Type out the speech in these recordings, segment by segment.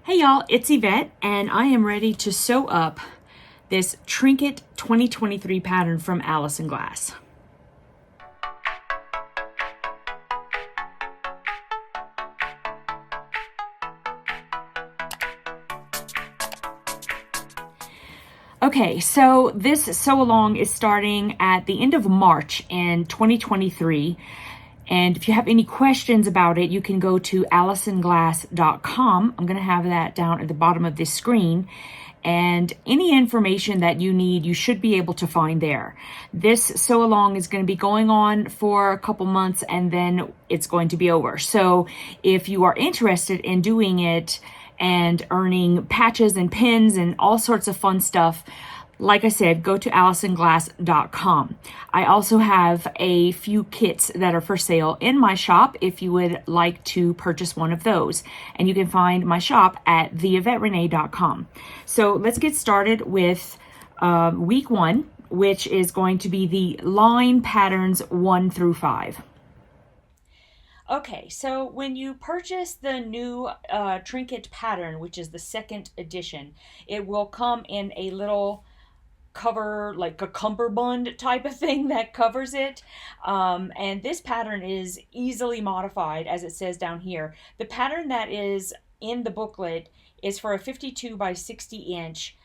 Hey y'all, it's Yvette, and I am ready to sew up this Trinket 2023 pattern from Alison Glass. Okay, so this sew along is starting at the end of March in 2023. And if you have any questions about it, you can go to alisonglass.com. I'm going to have that down at the bottom of this screen. And any information that you need, you should be able to find there. This sew along is going to be going on for a couple months and then it's going to be over. So if you are interested in doing it and earning patches and pins and all sorts of fun stuff, like I said, go to alisonglass.com. I also have a few kits that are for sale in my shop if you would like to purchase one of those. And you can find my shop at TheYvetteRene.com. So let's get started with week 1, which is going to be the line patterns 1 through 5. Okay, so when you purchase the new Trinket pattern, which is the 2nd edition, it will come in a little cover, like a cummerbund type of thing that covers it. And this pattern is easily modified, as it says down here. The pattern that is in the booklet is for a 52 by 60 inch,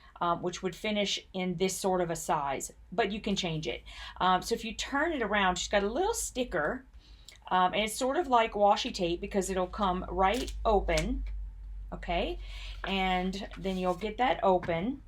which would finish in this sort of a size, but you can change it. So if you turn it around, she's got a little sticker, and it's sort of like washi tape because it'll come right open, okay? And then you'll get that open.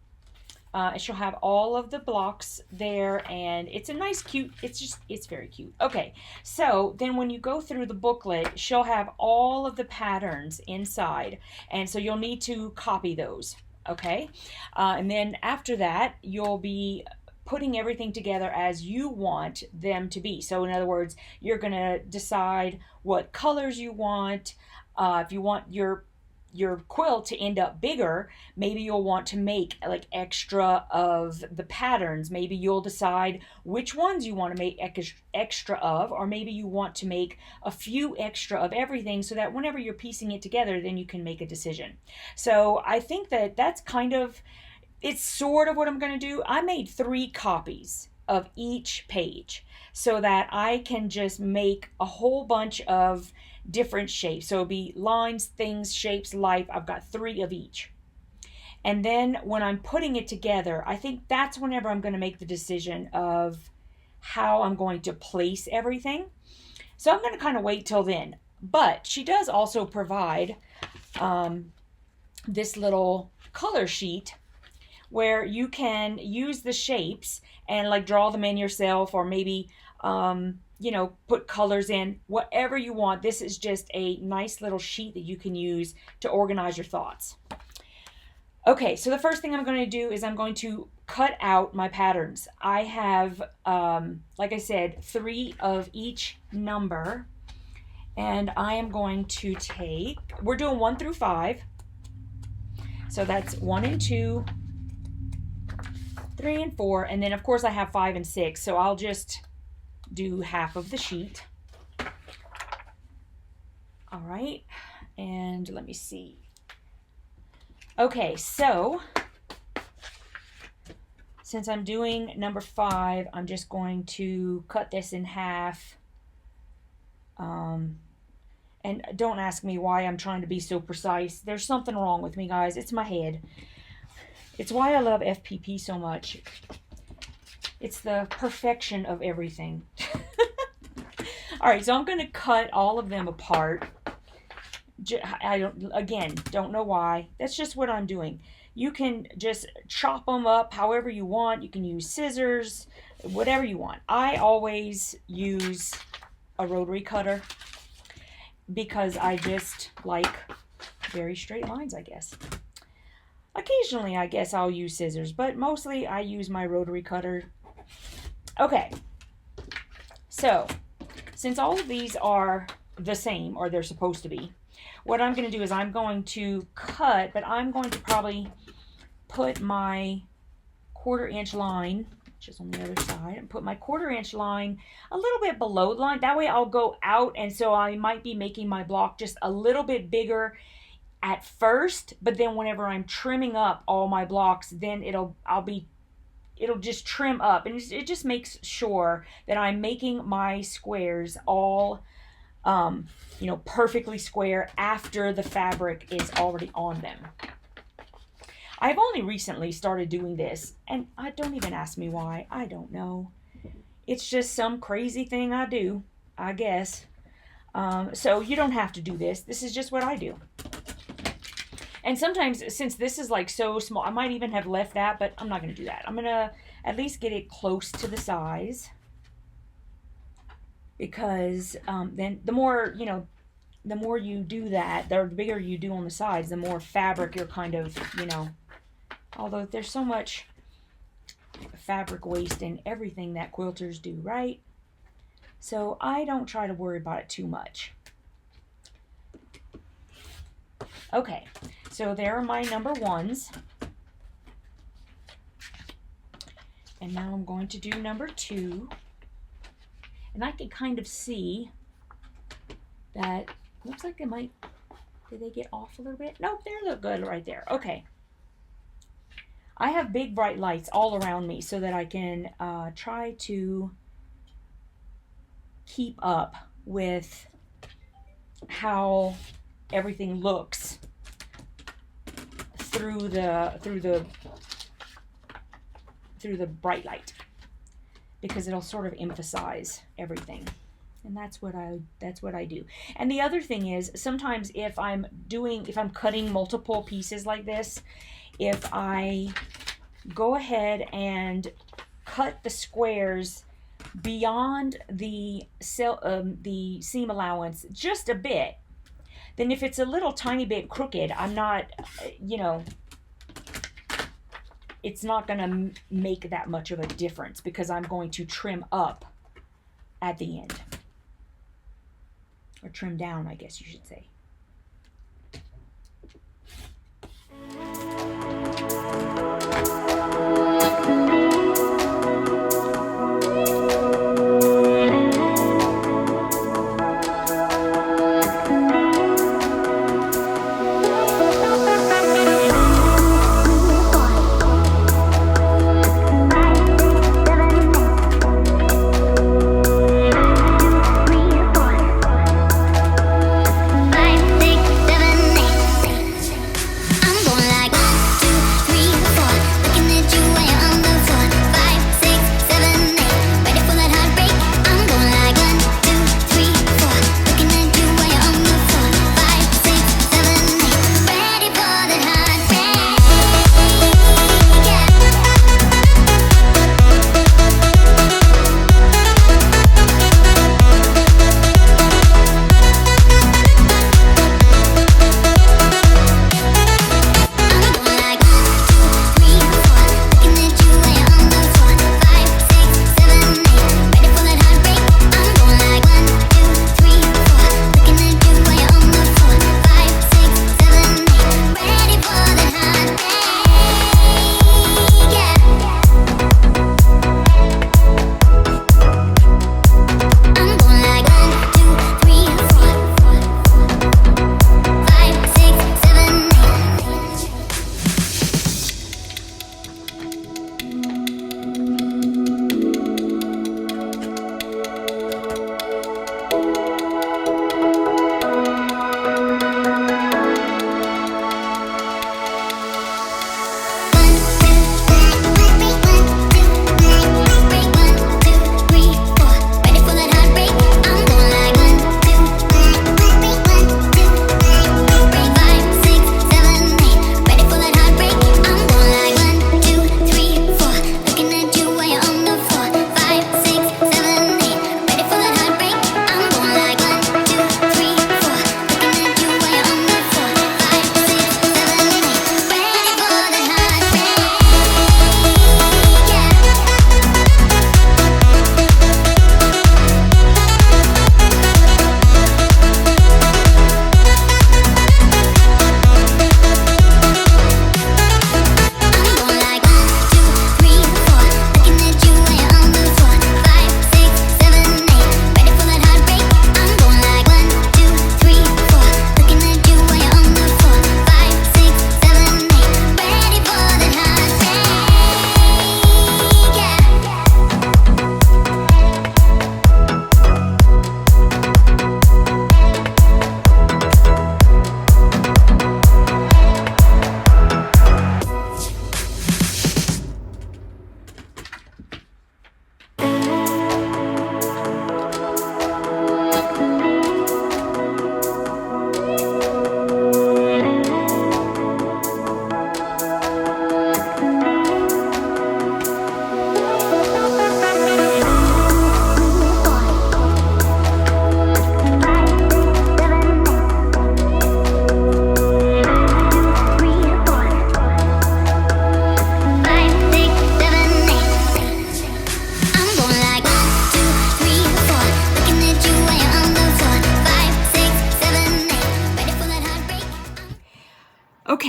And she'll have all of the blocks there, and it's a nice, cute, it's very cute. Okay, so then when you go through the booklet, she'll have all of the patterns inside, and so you'll need to copy those, okay? And then after that, you'll be putting everything together as you want them to be. So in other words, you're gonna decide what colors you want. If you want your quilt to end up bigger, maybe you'll want to make like extra of the patterns. Maybe you'll decide which ones you want to make extra of, or maybe you want to make a few extra of everything so that whenever you're piecing it together, then you can make a decision. So I think that that's kind of, it's sort of what I'm going to do. I made 3 copies of each page so that I can just make a whole bunch of different shapes. So it'll be lines, things, shapes, life. I've got 3 of each. And then when I'm putting it together, I think that's whenever I'm going to make the decision of how I'm going to place everything. So I'm going to kind of wait till then. But she does also provide this little color sheet where you can use the shapes and like draw them in yourself, or maybe you know, put colors in, whatever you want. This is just a nice little sheet that you can use to organize your thoughts. Okay, so the first thing I'm going to do is I'm going to cut out my patterns. I have, like I said, 3 of each number, and I am going to take, we're doing 1 through 5. So that's 1 and 2, 3 and 4, and then of course I have 5 and 6, so I'll just do half of the sheet. All right, and let me see. Okay, so since I'm doing number 5, I'm just going to cut this in half. And don't ask me why I'm trying to be so precise. There's something wrong with me, guys. It's my head. It's why I love FPP so much. It's the perfection of everything. All right, so I'm going to cut all of them apart. I don't know why. That's just what I'm doing. You can just chop them up however you want. You can use scissors, whatever you want. I always use a rotary cutter because I just like very straight lines, I guess. Occasionally, I guess I'll use scissors, but mostly I use my rotary cutter. Okay, so since all of these are the same, or they're supposed to be, what I'm going to do is I'm going to cut, but I'm going to probably put my 1/4 inch line, which is on the other side, and put my 1/4 inch line a little bit below the line. That way I'll go out, and so I might be making my block just a little bit bigger at first, but then whenever I'm trimming up all my blocks, then it'll just trim up, and it just makes sure that I'm making my squares all perfectly square after the fabric is already on them. I've only recently started doing this, and I don't even ask me why. I don't know. It's just some crazy thing I do, I guess. So you don't have to do this. This is just what I do. And sometimes, since this is like so small, I might even have left that, but I'm not going to do that. I'm going to at least get it close to the size. Because then the more you do that, the bigger you do on the sides, the more fabric you're kind of, although there's so much fabric waste in everything that quilters do, right? So I don't try to worry about it too much. Okay, so there are my number ones. And now I'm going to do number 2. And I can kind of see that, looks like it might, did they get off a little bit? Nope, they look good right there. Okay. I have big bright lights all around me so that I can try to keep up with how everything looks through the bright light, because it'll sort of emphasize everything. And that's what I do. And the other thing is, sometimes if I'm cutting multiple pieces like this, if I go ahead and cut the squares beyond the seam allowance just a bit, then if it's a little tiny bit crooked, I'm not, it's not going to make that much of a difference, because I'm going to trim up at the end. Or trim down, I guess you should say. Bye.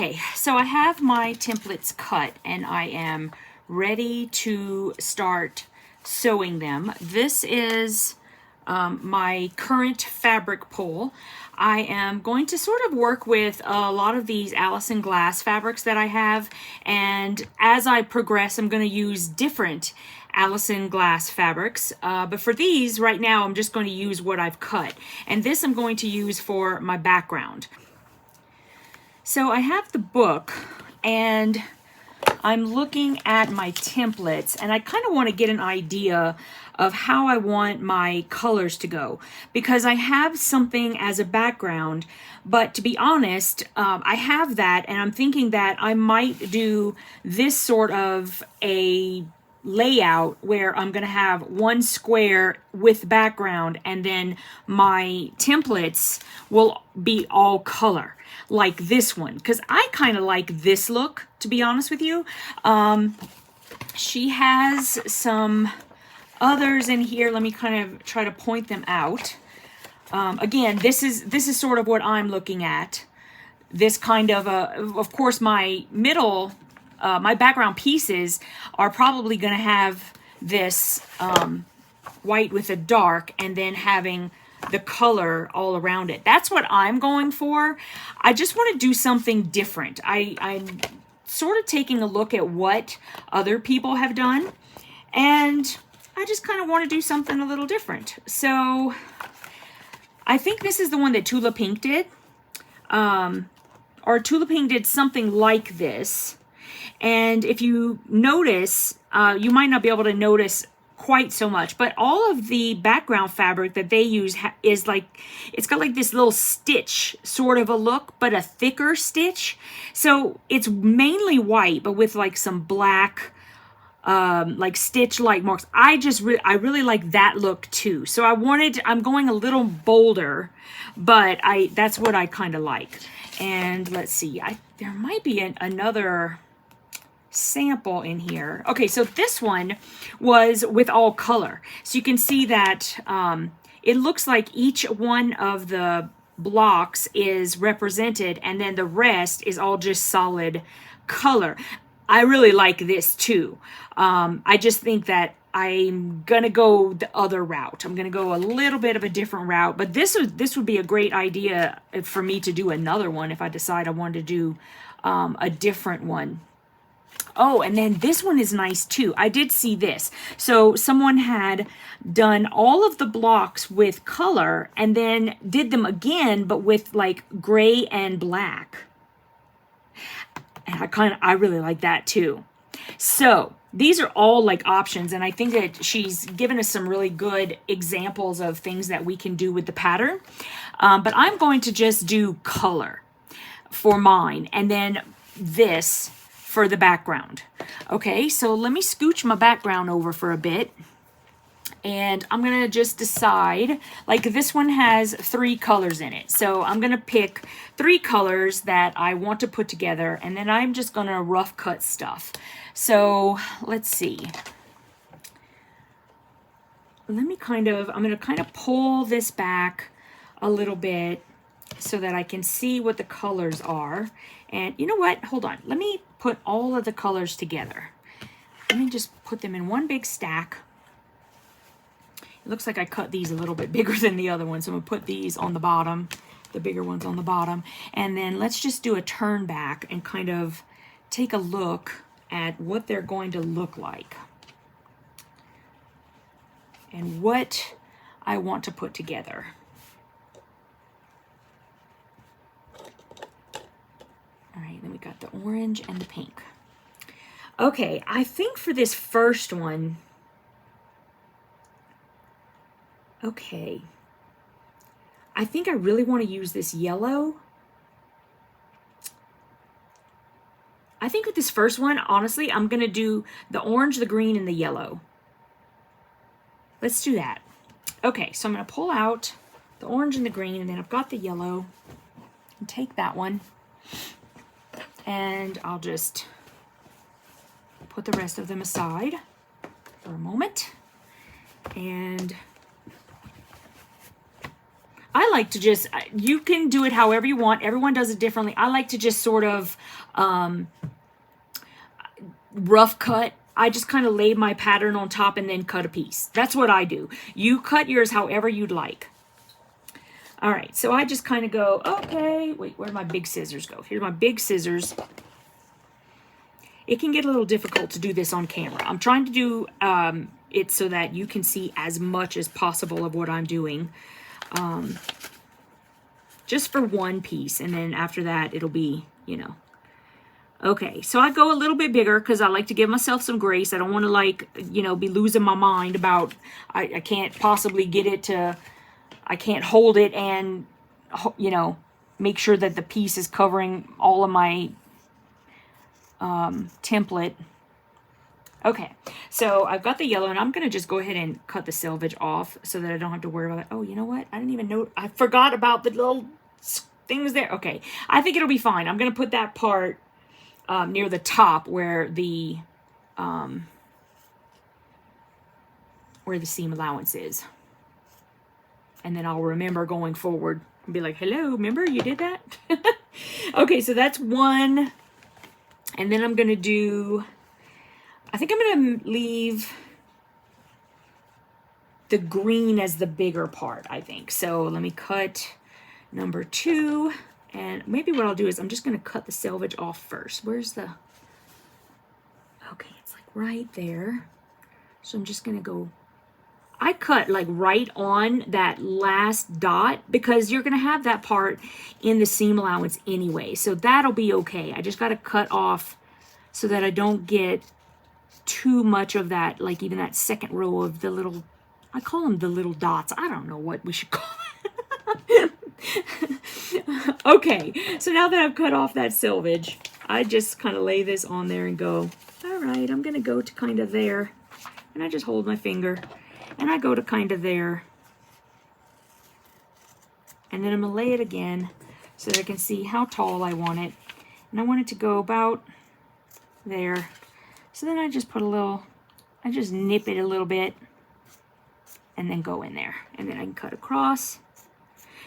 Okay, so I have my templates cut and I am ready to start sewing them. This is my current fabric pull. I am going to sort of work with a lot of these Alison glass fabrics that I have, and as I progress I'm going to use different Alison glass fabrics, but for these right now I'm just going to use what I've cut, and this I'm going to use for my background. So I have the book and I'm looking at my templates, and I kind of want to get an idea of how I want my colors to go, because I have something as a background, but to be honest, I have that and I'm thinking that I might do this sort of a layout where I'm going to have one square with background and then my templates will be all color, like this one, because I kind of like this look, to be honest with you. She has some others in here. Let me kind of try to point them out. Again, this is sort of what I'm looking at. This kind of course, my middle, my background pieces are probably going to have this white with a dark, and then having the color all around it. That's what I'm going for. I just want to do something different. I'm sort of taking a look at what other people have done, and I just kind of want to do something a little different. So I think this is the one that Tula Pink did. Or Tula Pink did something like this. And if you notice, you might not be able to notice quite so much, but all of the background fabric that they use is like, it's got like this little stitch sort of a look, but a thicker stitch. So it's mainly white, but with like some black, like stitch-like marks. I really like that look too. So I'm going a little bolder, but that's what I kind of like. And let's see, there might be another sample in here. Okay, so this one was with all color. So you can see that it looks like each one of the blocks is represented, and then the rest is all just solid color. I really like this too. I just think that I'm gonna go the other route. I'm gonna go a little bit of a different route, but this would be a great idea for me to do another one if I decide I wanted to do a different one. Oh, and then this one is nice too. I did see this. So someone had done all of the blocks with color and then did them again, but with like gray and black. And I really like that too. So these are all like options, and I think that she's given us some really good examples of things that we can do with the pattern. But I'm going to just do color for mine, and then this for the background. Okay, so let me scooch my background over for a bit. And I'm going to just decide, like this one has 3 colors in it. So I'm going to pick 3 colors that I want to put together, and then I'm just going to rough cut stuff. So let's see. I'm going to kind of pull this back a little bit so that I can see what the colors are. And you know what? Hold on. Let me put all of the colors together. Let me just put them in one big stack. It looks like I cut these a little bit bigger than the other ones. So I'm going to put these on the bottom, the bigger ones on the bottom. And then let's just do a turn back and kind of take a look at what they're going to look like and what I want to put together. All right, then we got the orange and the pink. Okay, I think for this first one, okay, I think I really want to use this yellow. I think with this first one, honestly, I'm going to do the orange, the green, and the yellow. Let's do that. Okay, so I'm going to pull out the orange and the green, and then I've got the yellow. And take that one, and I'll just put the rest of them aside for a moment. And I like to just, you can do it however you want. Everyone does it differently. I like to just sort of rough cut. I just kind of lay my pattern on top and then cut a piece. That's what I do. You cut yours however you'd like. All right, so I just kind of go, okay, wait, where do my big scissors go? Here's my big scissors. It can get a little difficult to do this on camera. I'm trying to do it so that you can see as much as possible of what I'm doing. Just for one piece, and then after that, it'll be, you know. Okay, so I go a little bit bigger because I like to give myself some grace. I don't want to, like, you know, be losing my mind about, I can't possibly get it to, I can't hold it and, you know, make sure that the piece is covering all of my template. Okay, so I've got the yellow, and I'm going to just go ahead and cut the selvage off so that I don't have to worry about it. Oh, you know what? I didn't even know. I forgot about the little things there. Okay, I think it'll be fine. I'm going to put that part near the top where the seam allowance is. And then I'll remember going forward and be like, hello, remember you did that? Okay, so that's one. And then I'm going to do, I think I'm going to leave the green as the bigger part, I think. So let me cut number 2. And maybe what I'll do is I'm just going to cut the selvage off first. Where's the... Okay, it's like right there. So I'm just going to go... I cut like right on that last dot because you're going to have that part in the seam allowance anyway. So that'll be okay. I just got to cut off so that I don't get too much of that, like even that second row of the little... I call them the little dots. I don't know what we should call it. Okay, so now that I've cut off that selvage, I just kind of lay this on there and go, all right, I'm going to go to kind of there. And I just hold my finger, and I go to kind of there. And then I'm going to lay it again so that I can see how tall I want it. And I want it to go about there. So then I just put a little, I just nip it a little bit and then go in there. And then I can cut across.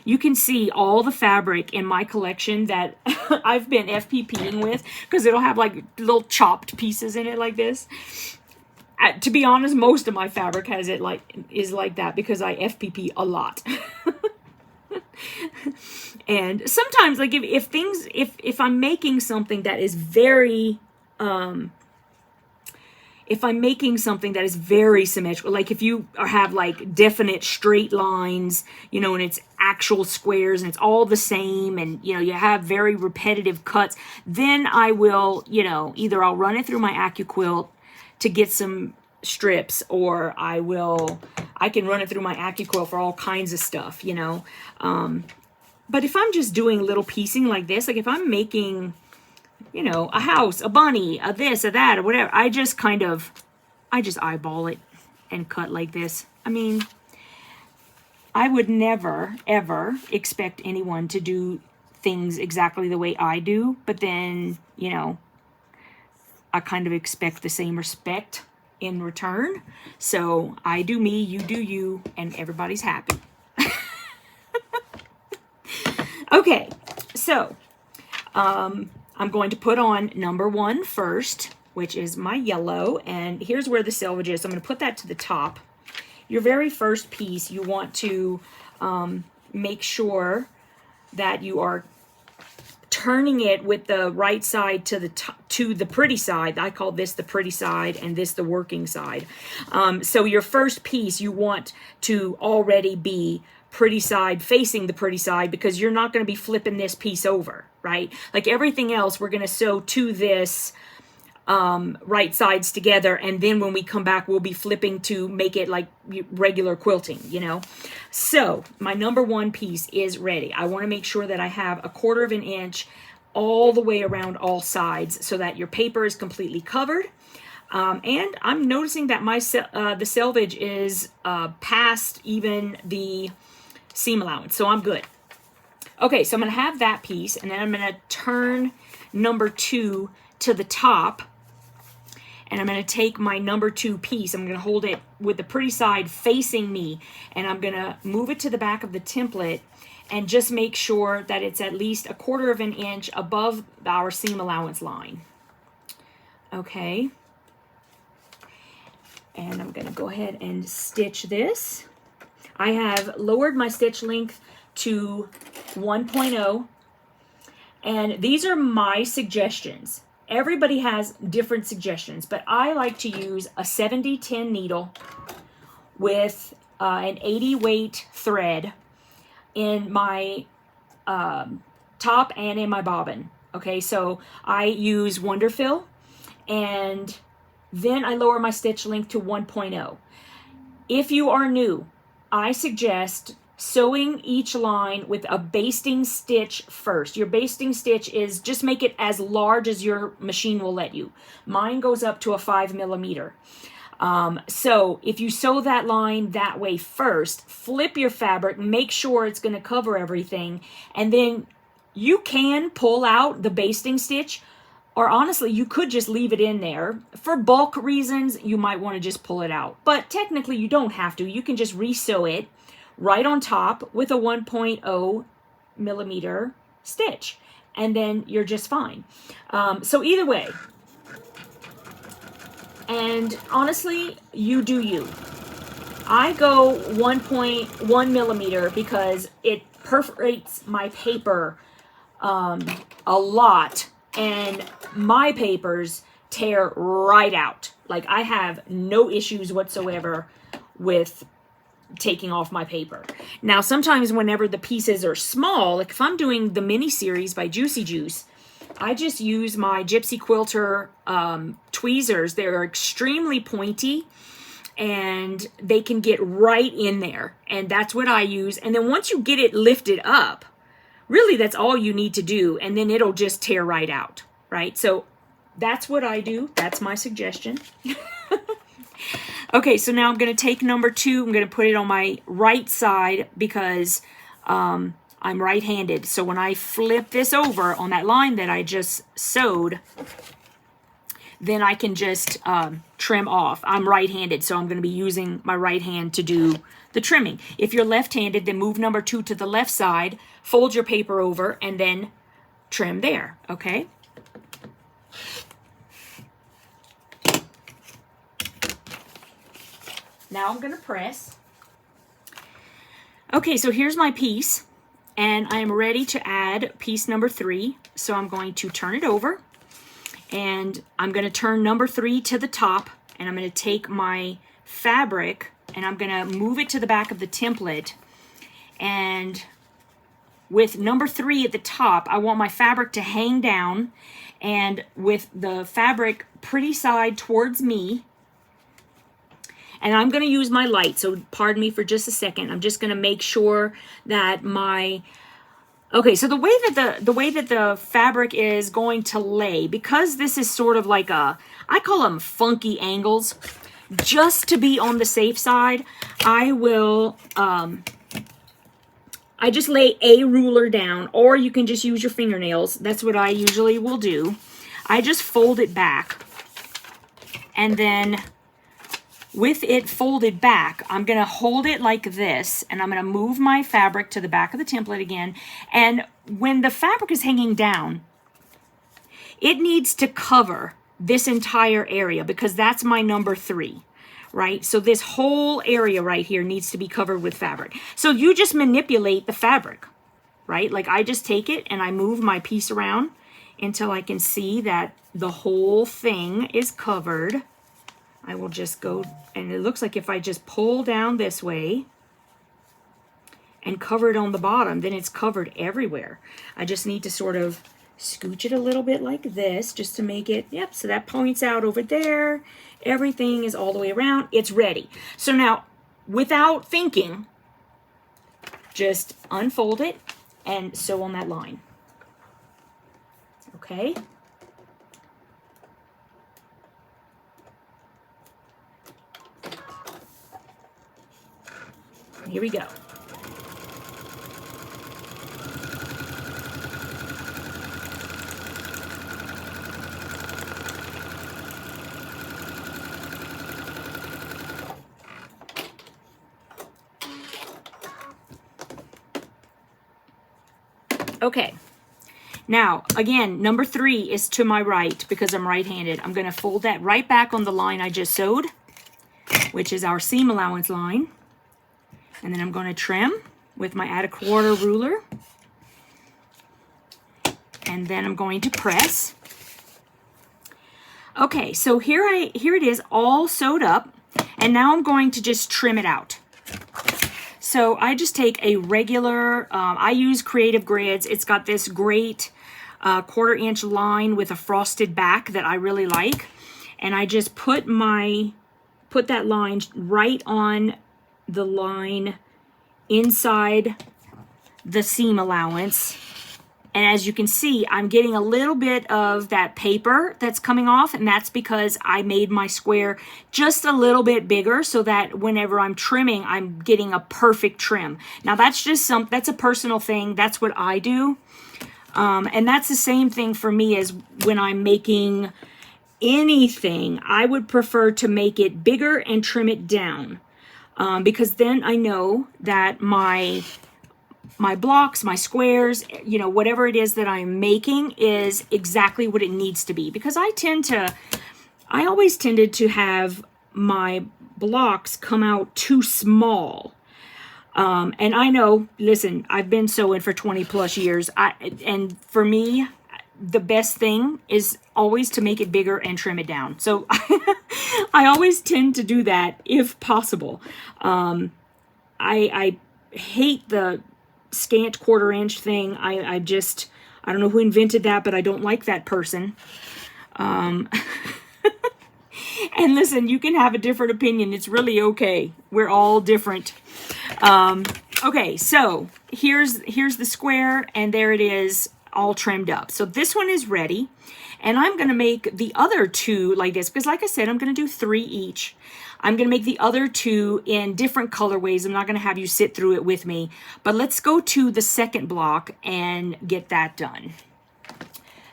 You can see all the fabric in my collection that I've been FPPing with because it'll have like little chopped pieces in it like this. To be honest, most of my fabric has it is like that because I FPP a lot. And sometimes, like if I'm making something that is very if I'm making something that is very symmetrical, like if you have like definite straight lines, you know, and it's actual squares and it's all the same and, you know, you have very repetitive cuts, then I will, you know, either I'll run it through my AccuQuilt to get some strips, or I can run it through my AccuQuilt for all kinds of stuff, you know. But if I'm just doing little piecing like this, like if I'm making, you know, a house, a bunny, a this, a that, or whatever, I just eyeball it and cut like this. I mean, I would never, ever expect anyone to do things exactly the way I do, but then, you know, I kind of expect the same respect in return. So I do me, you do you, and everybody's happy. Okay, so I'm going to put on number 1 first, which is my yellow, and here's where the selvage is. So I'm going to put that to the top. Your very first piece, you want to make sure that you are turning it with the right side to the pretty side. I call this the pretty side and this the working side. So your first piece, you want to already be pretty side facing the pretty side because you're not going to be flipping this piece over, right? Like everything else, we're going to sew to this right sides together, and then when we come back, we'll be flipping to make it like regular quilting, you know. So my number 1 piece is ready. I want to make sure that I have 1/4 of an inch all the way around all sides so that your paper is completely covered. And I'm noticing that my the selvage is past even the seam allowance, so I'm good. Okay, so I'm going to have that piece, and then I'm going to turn number 2 to the top, and I'm going to take my number 2 piece. I'm going to hold it with the pretty side facing me, and I'm going to move it to the back of the template, and just make sure that it's at least 1/4 of an inch above our seam allowance line. Okay. And I'm going to go ahead and stitch this. I have lowered my stitch length to 1.0, and these are my suggestions. Everybody has different suggestions, but I like to use a 70-10 needle with an 80 weight thread in my top and in my bobbin. Okay, so I use Wonderfill, and then I lower my stitch length to 1.0. If you are new, I suggest sewing each line with a basting stitch first. Your basting stitch is just make it as large as your machine will let you. Mine goes up to a 5 millimeter. So if you sew that line that way first, flip your fabric, make sure it's going to cover everything, and then you can pull out the basting stitch, or honestly, you could just leave it in there. For bulk reasons, you might want to just pull it out. But technically, you don't have to. You can just re-sew it right on top with a 1.0 millimeter stitch, and then you're just fine. So either way, and honestly, you do you. I go 1.1 millimeter because it perforates my paper a lot, and my papers tear right out. Like, I have no issues whatsoever with taking off my paper. Now, sometimes whenever the pieces are small, like if I'm doing the mini series by Juicy Juice, I just use my Gypsy Quilter tweezers. They're extremely pointy, and they can get right in there, and that's what I use. And then once you get it lifted up, really that's all you need to do, and then it'll just tear right out, right? So that's what I do. That's my suggestion. Okay, so now I'm going to take number 2. I'm going to put it on my right side because I'm right-handed. So when I flip this over on that line that I just sewed, then I can just trim off. I'm right-handed, so I'm going to be using my right hand to do the trimming. If you're left-handed, then move number 2 to the left side, fold your paper over, and then trim there, okay? Now I'm going to press. Okay, so here's my piece, and I am ready to add piece number 3. So I'm going to turn it over, and I'm going to turn number 3 to the top, and I'm going to take my fabric, and I'm going to move it to the back of the template. And with number 3 at the top, I want my fabric to hang down, and with the fabric pretty side towards me. And I'm going to use my light, so pardon me for just a second. I'm just going to make sure that my... Okay, so the way that the fabric is going to lay, because this is sort of like a... I call them funky angles. Just to be on the safe side, I will... I just lay a ruler down, or you can just use your fingernails. That's what I usually will do. I just fold it back, and then... with it folded back, I'm going to hold it like this, and I'm going to move my fabric to the back of the template again. And when the fabric is hanging down, it needs to cover this entire area because that's my number 3, right? So this whole area right here needs to be covered with fabric. So you just manipulate the fabric, right? Like I just take it and I move my piece around until I can see that the whole thing is covered. I will just go, and it looks like if I just pull down this way and cover it on the bottom, then it's covered everywhere. I just need to sort of scooch it a little bit like this just to make it, yep, so that points out over there. Everything is all the way around. It's ready. So now, without thinking, just unfold it and sew on that line. Okay? Here we go. Okay. Now, again, number 3 is to my right because I'm right-handed. I'm going to fold that right back on the line I just sewed, which is our seam allowance line. And then I'm going to trim with my add a quarter ruler. And then I'm going to press. Okay, so here it is all sewed up. And now I'm going to just trim it out. So I just take a regular, I use Creative Grids. It's got this great 1/4 inch line with a frosted back that I really like. And I just put that line right on the line inside the seam allowance. And as you can see, I'm getting a little bit of that paper that's coming off, and that's because I made my square just a little bit bigger so that whenever I'm trimming, I'm getting a perfect trim. Now that's just that's a personal thing. That's what I do. And that's the same thing for me as when I'm making anything. I would prefer to make it bigger and trim it down. Because then I know that my blocks, my squares, you know, whatever it is that I'm making is exactly what it needs to be. Because I always tended to have my blocks come out too small. And I know, listen, I've been sewing for 20 plus years. And for me, the best thing is always to make it bigger and trim it down. So I always tend to do that if possible. I hate the scant 1/4 inch thing. I don't know who invented that, but I don't like that person. And listen, you can have a different opinion. It's really okay. We're all different. Okay, so here's the square, and there it is, all trimmed up. So this one is ready, and I'm going to make the other 2 like this, because like I said, I'm going to do 3 each. I'm going to make the other 2 in different colorways. I'm not going to have you sit through it with me, but let's go to the second block and get that done.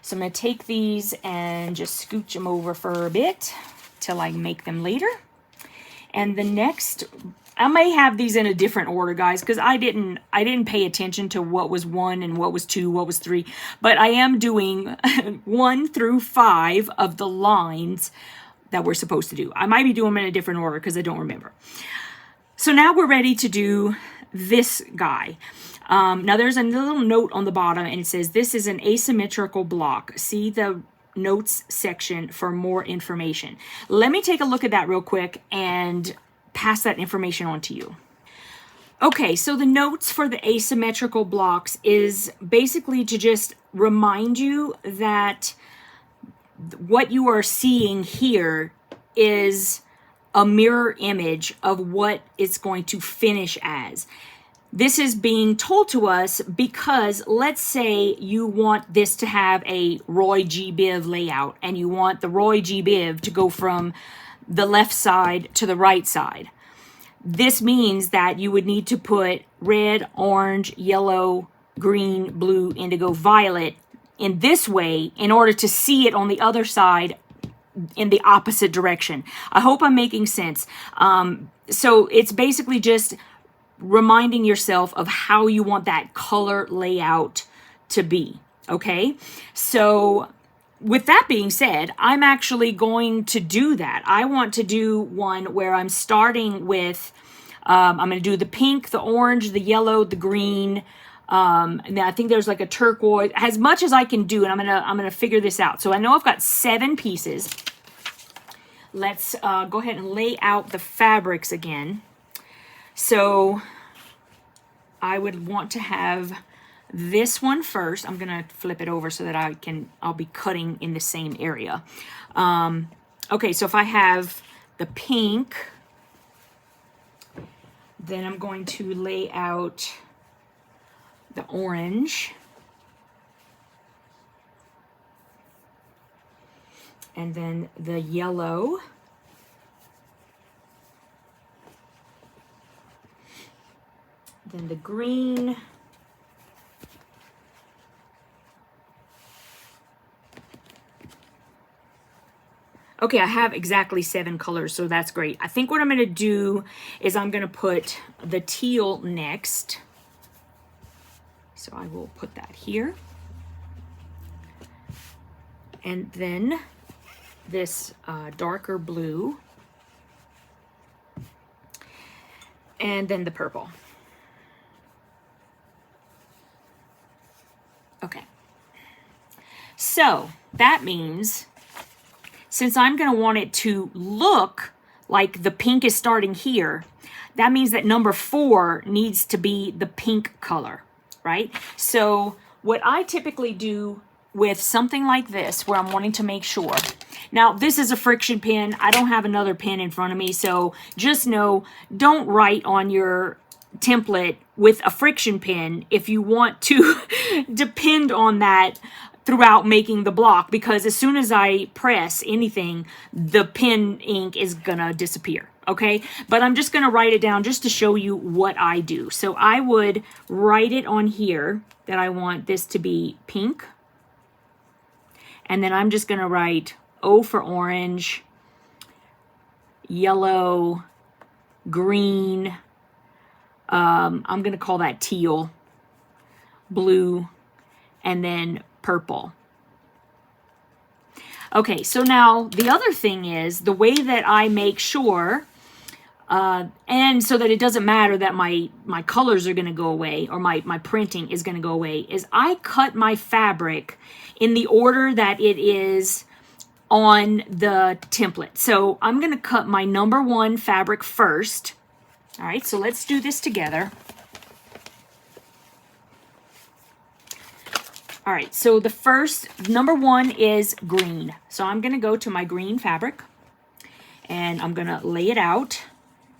So I'm going to take these and just scooch them over for a bit till I make them later. And the next, I may have these in a different order, guys, because I didn't pay attention to what was 1 and what was 2, what was 3, but I am doing 1 through 5 of the lines that we're supposed to do. I might be doing them in a different order because I don't remember. So now we're ready to do this guy. Now there's a little note on the bottom, and it says this is an asymmetrical block. See the notes section for more information. Let me take a look at that real quick and pass that information on to you. Okay, so the notes for the asymmetrical blocks is basically to just remind you that what you are seeing here is a mirror image of what it's going to finish as. This is being told to us because let's say you want this to have a Roy G. Biv layout, and you want the Roy G. Biv to go from the left side to the right side. This means that you would need to put red, orange, yellow, green, blue, indigo, violet in this way in order to see it on the other side in the opposite direction. I hope I'm making sense. So it's basically just reminding yourself of how you want that color layout to be. Okay, so with that being said, I'm actually going to do that. I want to do one where I'm starting with, I'm going to do the pink, the orange, the yellow, the green, and then I think there's like a turquoise, as much as I can do, and I'm gonna figure this out. So I know I've got 7 pieces. Let's go ahead and lay out the fabrics again. So I would want to have this one first. I'm gonna flip it over so that I'll be cutting in the same area. Okay, so if I have the pink, then I'm going to lay out the orange, and then the yellow, then the green, okay, I have exactly 7 colors, so that's great. I think what I'm going to do is I'm going to put the teal next. So I will put that here. And then this darker blue. And then the purple. Okay. So that means, since I'm going to want it to look like the pink is starting here, that means that number 4 needs to be the pink color, right? So what I typically do with something like this, where I'm wanting to make sure, now this is a friction pen, I don't have another pen in front of me, so just know, don't write on your template with a friction pen if you want to depend on that throughout making the block, because as soon as I press anything, the pen ink is gonna disappear, okay? But I'm just gonna write it down just to show you what I do. So I would write it on here that I want this to be pink, and then I'm just gonna write O for orange, yellow, green, I'm gonna call that teal, blue, and then purple. Okay, so now the other thing is the way that I make sure, and so that it doesn't matter that my colors are going to go away, or my printing is going to go away, is I cut my fabric in the order that it is on the template. So I'm going to cut my number 1 fabric first. All right, so let's do this together. All right, so the first, number 1 is green. So I'm gonna go to my green fabric and I'm gonna lay it out,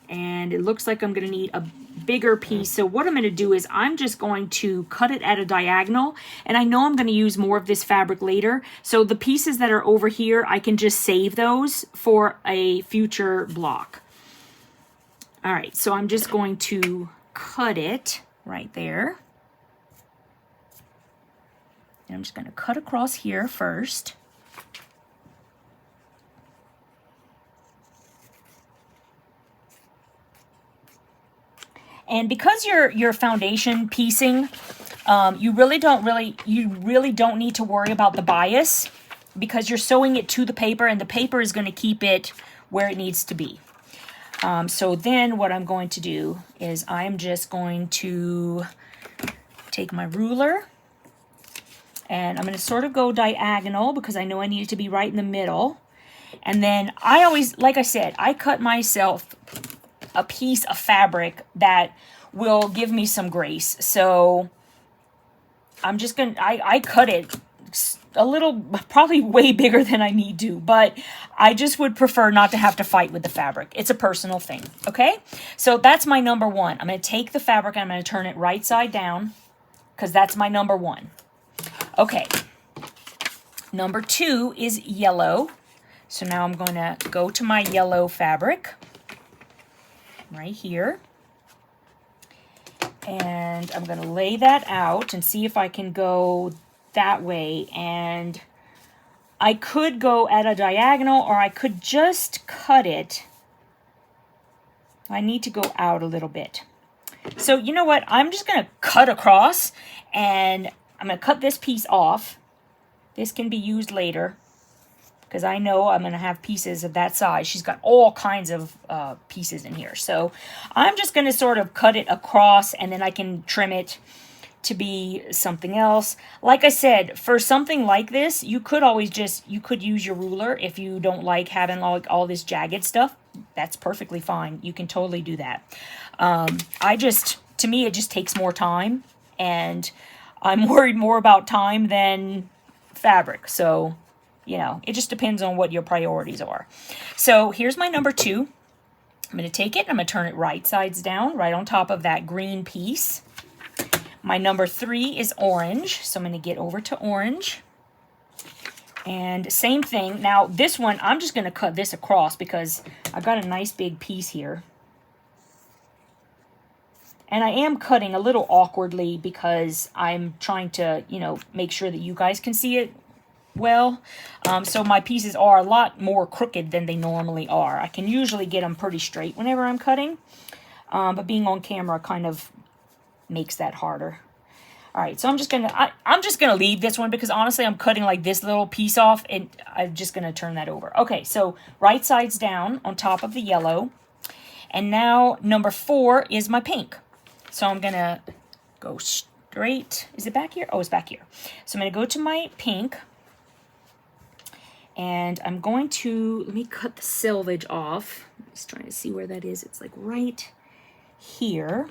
and it looks like I'm gonna need a bigger piece. So what I'm gonna do is I'm just going to cut it at a diagonal, and I know I'm gonna use more of this fabric later. So the pieces that are over here, I can just save those for a future block. All right, so I'm just going to cut it right there. And I'm just going to cut across here first. And because you're foundation piecing, you really don't need to worry about the bias, because you're sewing it to the paper, and the paper is going to keep it where it needs to be. So then what I'm going to do is I'm just going to take my ruler, and I'm going to sort of go diagonal because I know I need it to be right in the middle. And then I always, like I said, I cut myself a piece of fabric that will give me some grace. So I'm just going to, I cut it a little, probably way bigger than I need to, but I just would prefer not to have to fight with the fabric. It's a personal thing, okay? So that's my number 1. I'm going to take the fabric and I'm going to turn it right side down because that's my number 1. Okay, number 2 is yellow. So now I'm going to go to my yellow fabric right here. And I'm going to lay that out and see if I can go that way. And I could go at a diagonal, or I could just cut it. I need to go out a little bit. So you know what? I'm just going to cut across, and I'm going to cut this piece off. This can be used later because I know I'm going to have pieces of that size. She's got all kinds of pieces in here. So I'm just going to sort of cut it across, and then I can trim it to be something else. Like I said, for something like this, you could always you could use your ruler if you don't like having like all this jagged stuff. That's perfectly fine. You can totally do that. To me, it just takes more time, and I'm worried more about time than fabric. So, you know, it just depends on what your priorities are. So here's my number 2. I'm going to take it and I'm going to turn it right sides down, right on top of that green piece. My number 3 is orange. So I'm going to get over to orange. And same thing. Now this one, I'm just going to cut this across because I've got a nice big piece here. And I am cutting a little awkwardly because I'm trying to, you know, make sure that you guys can see it well. So my pieces are a lot more crooked than they normally are. I can usually get them pretty straight whenever I'm cutting. But being on camera kind of makes that harder. All right, so I'm just gonna leave this one because honestly I'm cutting like this little piece off and I'm just gonna turn that over. Okay, so right side's down on top of the yellow. And now number 4 is my pink. So I'm gonna go straight. Is it back here? Oh, it's back here. So I'm gonna go to my pink. And I'm going to, let me cut the selvage off. I'm just trying to see where that is. It's like right here.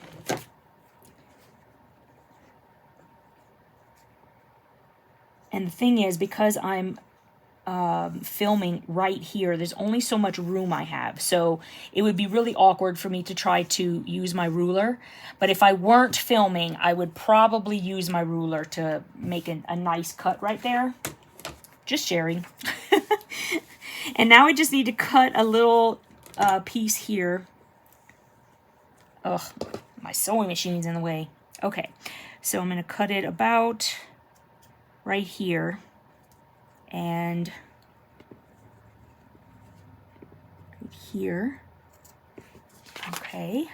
And the thing is, because I'm filming right here, there's only so much room I have. So it would be really awkward for me to try to use my ruler. But if I weren't filming, I would probably use my ruler to make a nice cut right there. Just sharing. And now I just need to cut a little piece here. Ugh, my sewing machine's in the way. Okay, so I'm going to cut it about right here. And right here. Okay.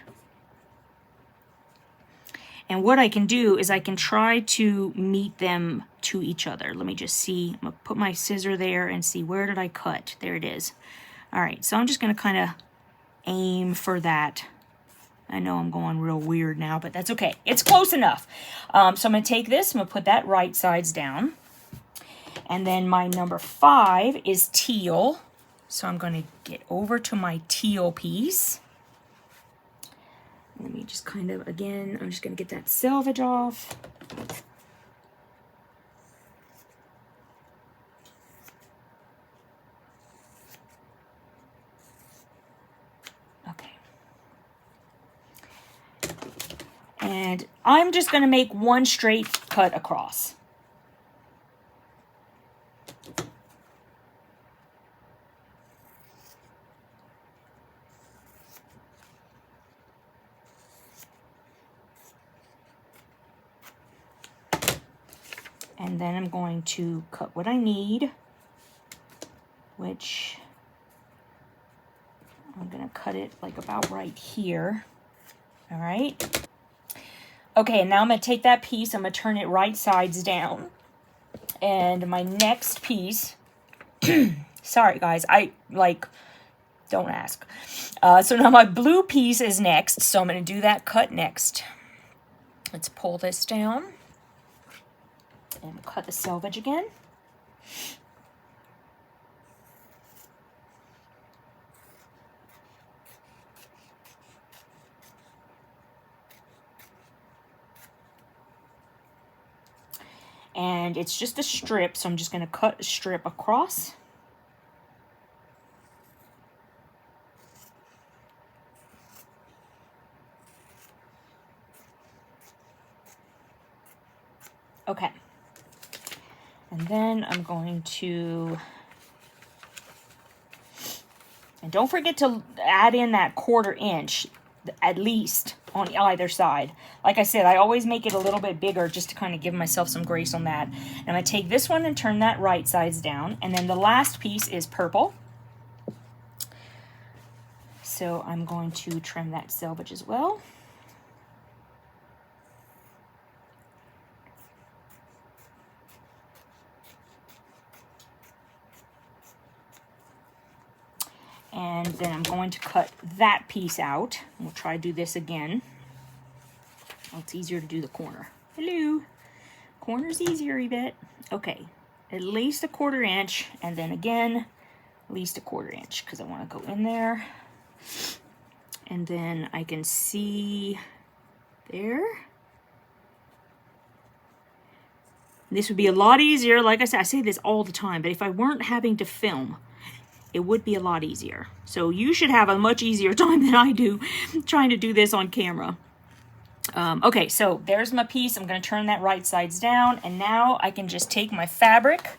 And what I can do is I can try to meet them to each other. Let me just see. I'm going to put my scissor there and see where did I cut. There it is. All right, so I'm just going to kind of aim for that. I know I'm going real weird now, but that's okay. It's close enough. So I'm going to take this. I'm going to put that right sides down. And then my number 5 is teal. So I'm going to get over to my teal piece. Let me just kind of, again, I'm just going to get that selvage off. Okay. And I'm just going to make one straight cut across. And then I'm going to cut what I need, which I'm going to cut it like about right here. All right. Okay, and now I'm going to take that piece, I'm going to turn it right sides down. And my next piece, sorry guys, don't ask. So now my blue piece is next, so I'm going to do that cut next. Let's pull this down. And cut the selvage again. And it's just a strip, so I'm just going to cut a strip across. Okay. And then I'm going to, and don't forget to add in that 1/4 inch at least on either side. Like I said, I always make it a little bit bigger just to kind of give myself some grace on that. And I'm going to take this one and turn that right sides down. And then the last piece is purple. So I'm going to trim that selvage as well. And then I'm going to cut that piece out. We'll try to do this again. Oh, it's easier to do the corner. Hello. Corner's easier, Yvette. Okay, at least a 1/4 inch. And then again, at least a 1/4 inch because I want to go in there. And then I can see there. This would be a lot easier. Like I said, I say this all the time, but if I weren't having to film, it would be a lot easier. So you should have a much easier time than I do trying to do this on camera. Okay, so there's my piece. I'm going to turn that right sides down. And now I can just take my fabric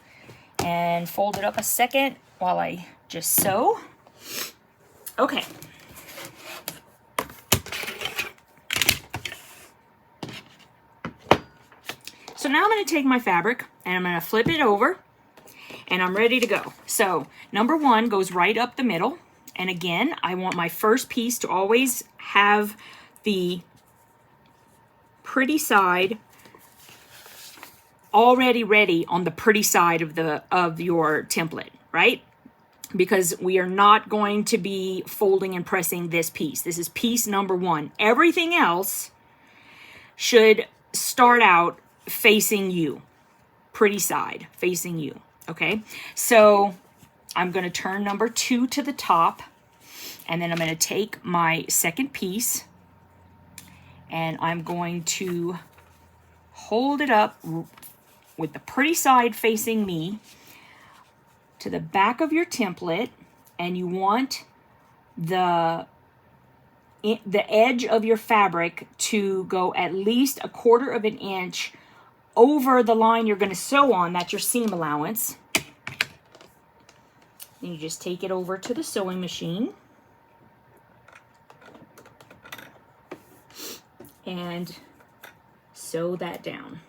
and fold it up a second while I just sew. Okay. So now I'm going to take my fabric and I'm going to flip it over. And I'm ready to go. So number 1 goes right up the middle. And again, I want my first piece to always have the pretty side already ready on the pretty side of your template, right? Because we are not going to be folding and pressing this piece. This is piece number 1. Everything else should start out facing you, pretty side facing you, okay? So I'm going to turn number 2 to the top, and then I'm going to take my second piece, and I'm going to hold it up with the pretty side facing me to the back of your template, and you want the edge of your fabric to go at least 1/4 of an inch over the line you're going to sew on. That's your seam allowance. Then you just take it over to the sewing machine and sew that down.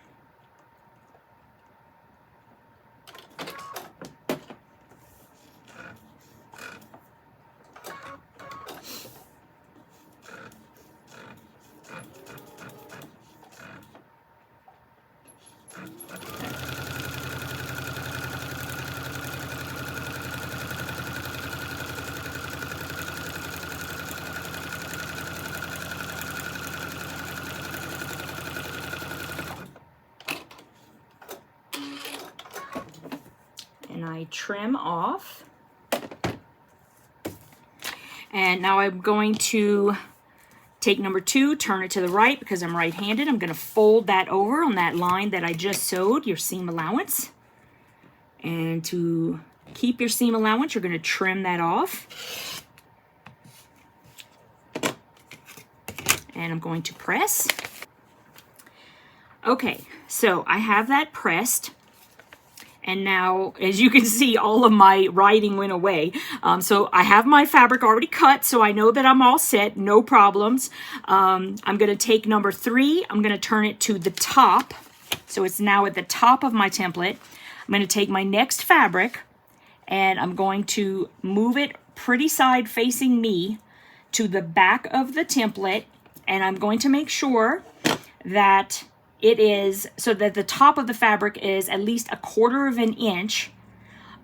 And I trim off. And now I'm going to take number 2, turn it to the right because I'm right-handed. I'm going to fold that over on that line that I just sewed, your seam allowance. And to keep your seam allowance, you're going to trim that off. And I'm going to press. Okay, so I have that pressed. And now, as you can see, all of my writing went away. So I have my fabric already cut, so I know that I'm all set, no problems. I'm going to take number 3. I'm going to turn it to the top. So it's now at the top of my template. I'm going to take my next fabric, and I'm going to move it pretty side facing me to the back of the template. And I'm going to make sure that it is, so that the top of the fabric is at least 1/4 of an inch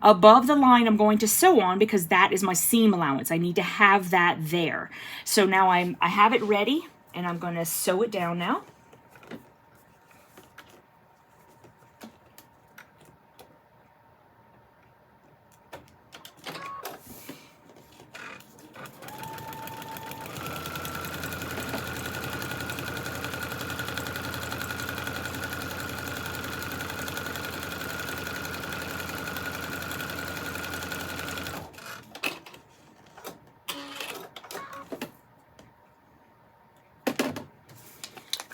above the line I'm going to sew on, because that is my seam allowance. I need to have that there. So now I have it ready, and I'm going to sew it down now.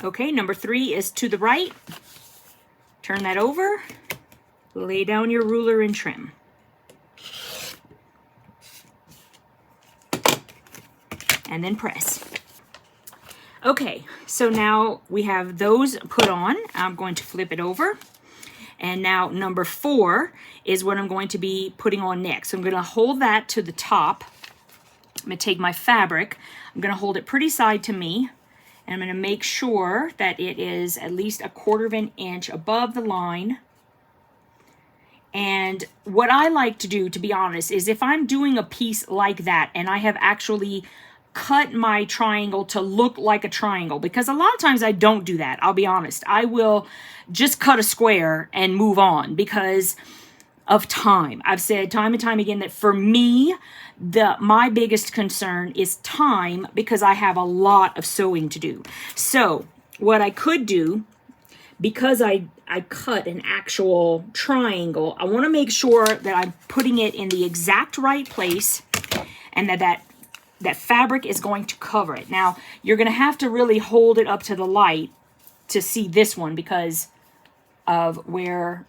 Okay, number 3 is to the right. Turn that over. Lay down your ruler and trim. And then press. Okay, so now we have those put on. I'm going to flip it over. And now number 4 is what I'm going to be putting on next. So I'm going to hold that to the top. I'm going to take my fabric. I'm going to hold it pretty side to me. And I'm going to make sure that it is at least 1/4 of an inch above the line. And what I like to do, to be honest, is if I'm doing a piece like that and I have actually cut my triangle to look like a triangle, because a lot of times I don't do that, I'll be honest. I will just cut a square and move on because of time. I've said time and time again that for me, my biggest concern is time, because I have a lot of sewing to do. So what I could do, because I cut an actual triangle, I want to make sure that I'm putting it in the exact right place and that fabric is going to cover it. Now, you're going to have to really hold it up to the light to see this one because of where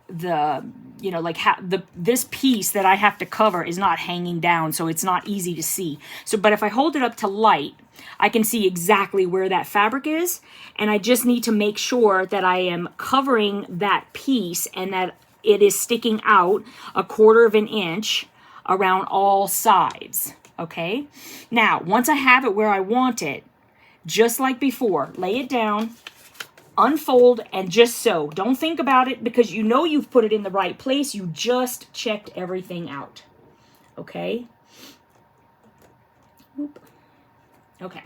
the, you know, like how this piece that I have to cover is not hanging down, so it's not easy to see. So, but if I hold it up to light, I can see exactly where that fabric is, and I just need to make sure that I am covering that piece and that it is sticking out 1/4 of an inch around all sides, okay? Now, once I have it where I want it, just like before, lay it down, unfold and just sew. Don't think about it because you know you've put it in the right place. You just checked everything out. Okay? Oop. Okay.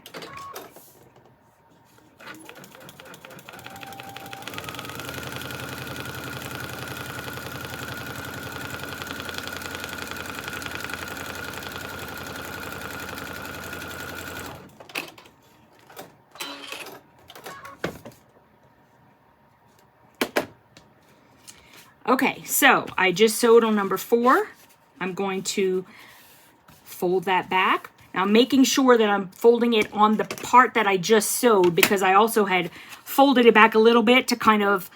Okay, so I just sewed on number 4. I'm going to fold that back. Now I'm making sure that I'm folding it on the part that I just sewed because I also had folded it back a little bit to kind of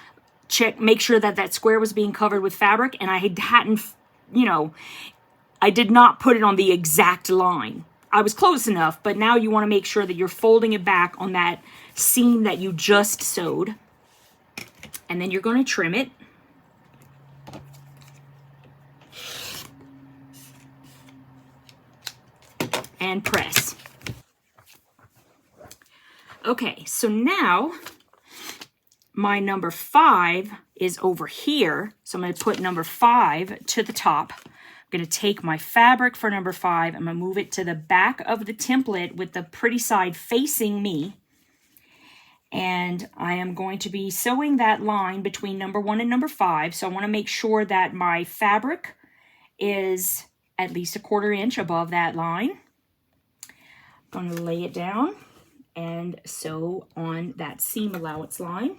make sure that that square was being covered with fabric, and I hadn't, you know, I did not put it on the exact line. I was close enough, but now you want to make sure that you're folding it back on that seam that you just sewed. And then you're going to trim it. And press. Okay, so now my number 5 is over here. So I'm going to put number 5 to the top. I'm going to take my fabric for number 5. I'm going to move it to the back of the template with the pretty side facing me. And I am going to be sewing that line between number 1 and number 5. So I want to make sure that my fabric is at least 1/4 inch above that line. I'm going to lay it down and sew on that seam allowance line.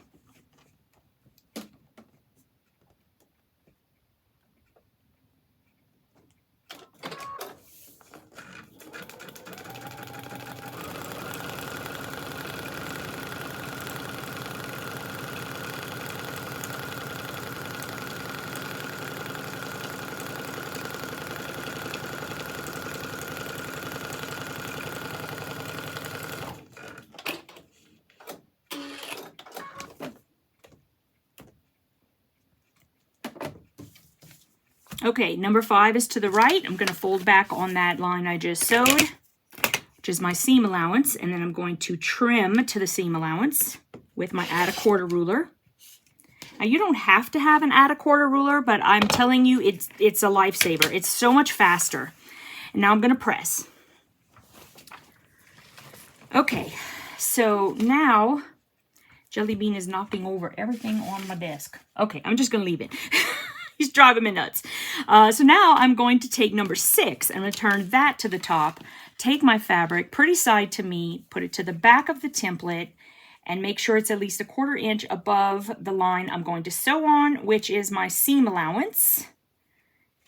Okay, number 5 is to the right. I'm going to fold back on that line I just sewed, which is my seam allowance, and then I'm going to trim to the seam allowance with my add 1/4 ruler. Now, you don't have to have an add 1/4 ruler, but I'm telling you, it's a lifesaver. It's so much faster. And now I'm going to press. Okay, so now Jellybean is knocking over everything on my desk. Okay, I'm just going to leave it. He's driving me nuts. So now I'm going to take number 6. I'm going to turn that to the top, take my fabric, pretty side to me, put it to the back of the template, and make sure it's at least 1/4 inch above the line I'm going to sew on, which is my seam allowance.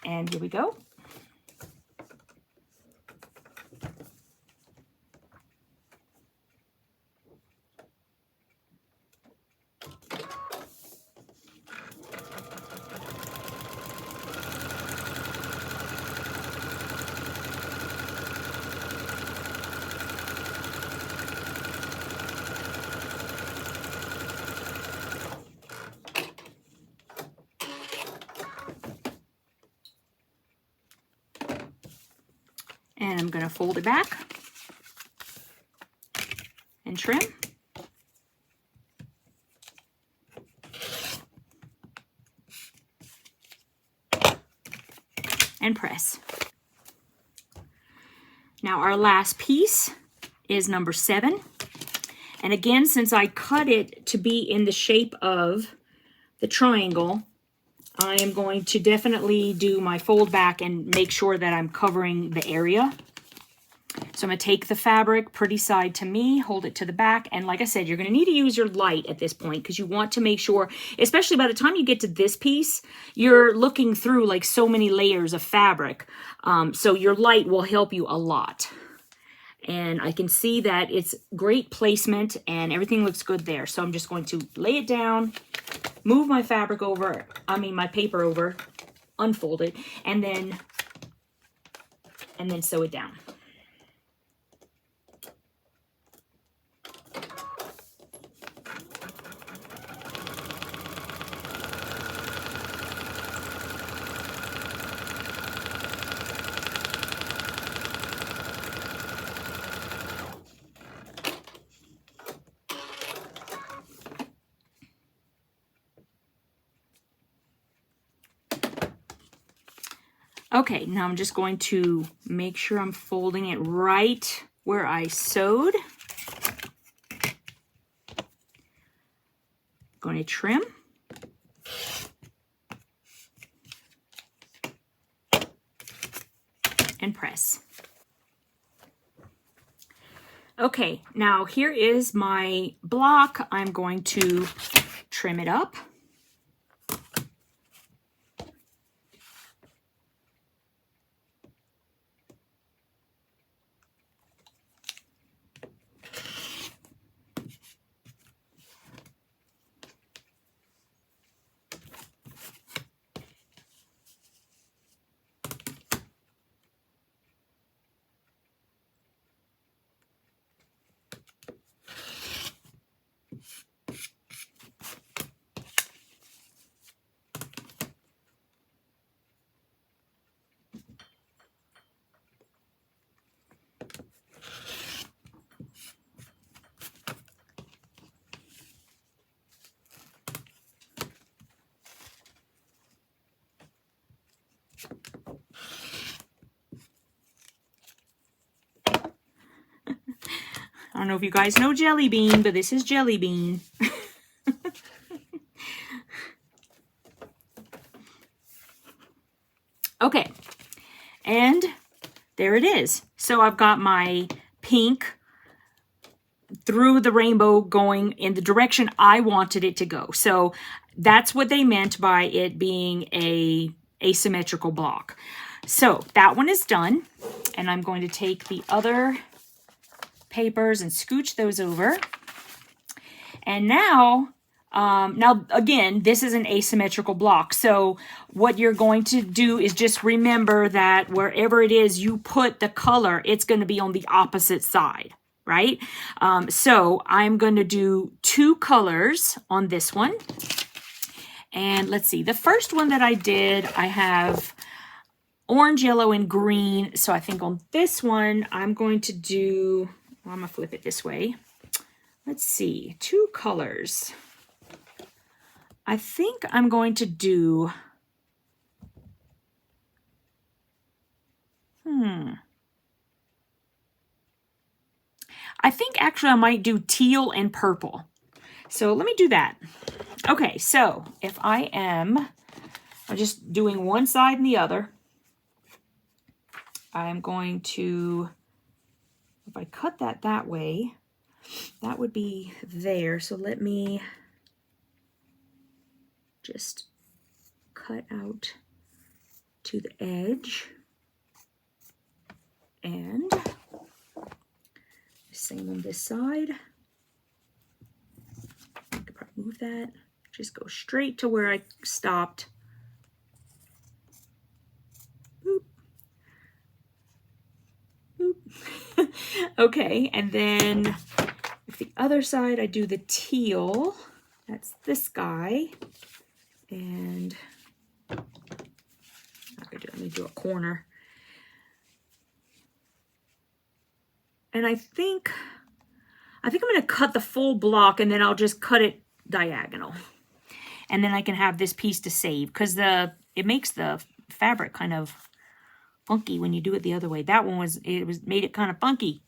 And here we go. And I'm going to fold it back and trim. And press. Now our last piece is number 7. And again, since I cut it to be in the shape of the triangle, I am going to definitely do my fold back and make sure that I'm covering the area. So I'm going to take the fabric pretty side to me, hold it to the back, and like I said, you're going to need to use your light at this point because you want to make sure, especially by the time you get to this piece, you're looking through like so many layers of fabric. So your light will help you a lot. And I can see that it's great placement and everything looks good there. So I'm just going to lay it down, move my fabric over, my paper over, unfold it, and then sew it down. Okay, now I'm just going to make sure I'm folding it right where I sewed. Going to trim. And press. Okay, now here is my block. I'm going to trim it up. I don't know if you guys know Jellybean, but this is Jellybean. Okay, and there it is. So I've got my pink through the rainbow going in the direction I wanted it to go. So that's what they meant by it being a asymmetrical block. So that one is done, and I'm going to take the other papers and scooch those over. And now, again, this is an asymmetrical block. So what you're going to do is just remember that wherever it is you put the color, it's going to be on the opposite side, right? So I'm going to do 2 colors on this one. And let's see, the first one that I did, I have orange, yellow, and green. So I think on this one, I'm going to do, well, I'm going to flip it this way. Let's see, 2 colors. I think I'm going to do, I think actually I might do teal and purple. So let me do that. Okay, so if I'm just doing one side and the other, I'm going to, if I cut that way, that would be there. So let me just cut out to the edge. And same on this side. I could probably move that. Just go straight to where I stopped. Boop. Boop. Okay, and then with the other side, I do the teal. That's this guy. And I'm not gonna do it. Let me do a corner. And I think I'm going to cut the full block, and then I'll just cut it diagonal. And then I can have this piece to save, because it makes the fabric kind of funky when you do it the other way. That one made it kind of funky.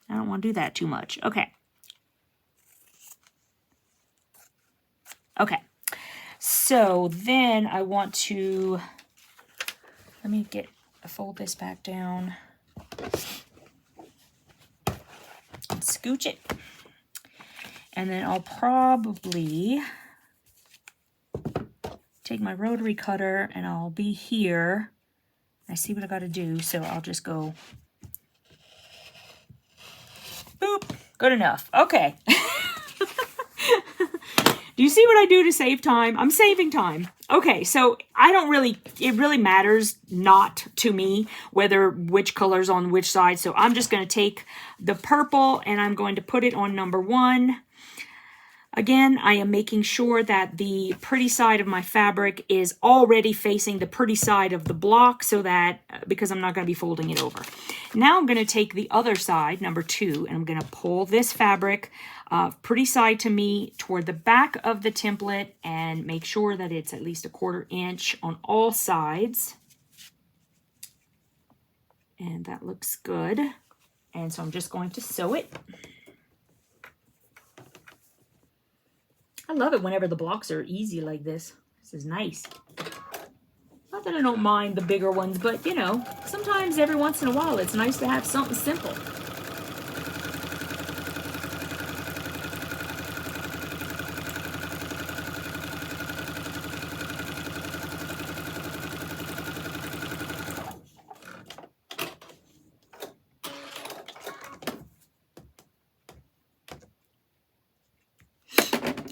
I don't want to do that too much. Okay. Okay. So then I want to, let me fold this back down. And scooch it, and then I'll probably take my rotary cutter, and I'll be here. I see what I got to do, so I'll just go boop. Good enough. Okay. Do you see what I do to save time? I'm saving time. Okay, so it really matters not to me which color's on which side. So I'm just going to take the purple and I'm going to put it on number 1. Again, I am making sure that the pretty side of my fabric is already facing the pretty side of the block, so that, because I'm not going to be folding it over. Now I'm going to take the other side, number 2, and I'm going to pull this fabric pretty side to me toward the back of the template and make sure that it's at least 1/4 inch on all sides. And that looks good. And so I'm just going to sew it. I love it whenever the blocks are easy like this. This is nice. Not that I don't mind the bigger ones, but you know, sometimes every once in a while it's nice to have something simple.